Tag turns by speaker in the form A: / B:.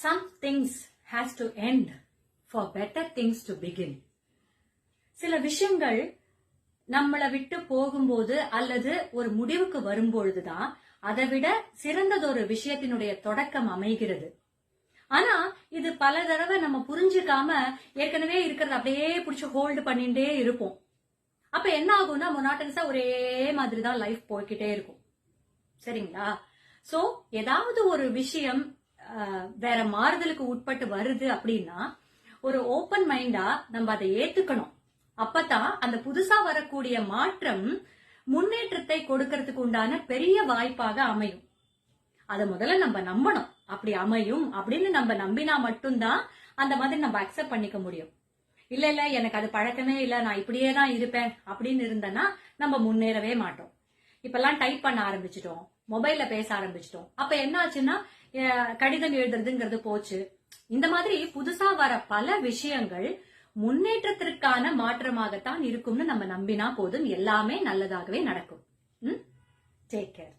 A: some things has to end for better things to begin. சில விஷயங்கள் நம்மளை விட்டு போகும்போது அல்லது ஒரு முடிவுக்கு வரும்பொழுதுதான் அதை விட சிறந்ததொரு விஷயத்தினுடைய தொடக்கம் அமைகிறது. ஆனா இது பல தடவை நம்ம புரிஞ்சுக்காம ஏற்கனவே இருக்கிறத அப்படியே பிடிச்சு ஹோல்டு பண்ணிட்டே இருப்போம். அப்ப என்ன ஆகும்னா மொனாட்டனஸா ஒரே மாதிரிதான் லைஃப் போய்கிட்டே இருக்கும். சரிங்களா? சோ ஏதாவது ஒரு விஷயம் வேற மாறுதலுக்கு உட்பட்டு வருது அப்படின்னா ஒரு ஓபன் மைண்டா நம்ம அதை ஏத்துக்கணும். அப்பதான் அந்த புதுசா வரக்கூடிய மாற்றம் முன்னேற்றத்தை கொடுக்கறதுக்கு உண்டான பெரிய வாய்ப்பாக அமையும். அத முதல்ல நம்ம நம்பணும். அப்படி அமையும் அப்படின்னு நம்ம நம்பினா மட்டும்தான் அந்த மாதிரி நம்ம அக்செப்ட் பண்ணிக்க முடியும். இல்ல எனக்கு அது பழக்கமே இல்ல, நான் இப்படியே தான் இருப்பேன் அப்படின்னு இருந்தேன்னா நம்ம முன்னேறவே மாட்டோம். இப்பெல்லாம் டைப் பண்ண ஆரம்பிச்சிட்டோம், மொபைல்ல பேச ஆரம்பிச்சிட்டோம். அப்ப என்ன ஆச்சுன்னா கடிதம் எழுதுறதுங்கிறது போச்சு. இந்த மாதிரி புதுசா வர பல விஷயங்கள் முன்னேற்றத்திற்கான மாற்றமாகத்தான் இருக்கும்னு நம்ம நம்பினா போதும், எல்லாமே நல்லதாகவே நடக்கும். Take care.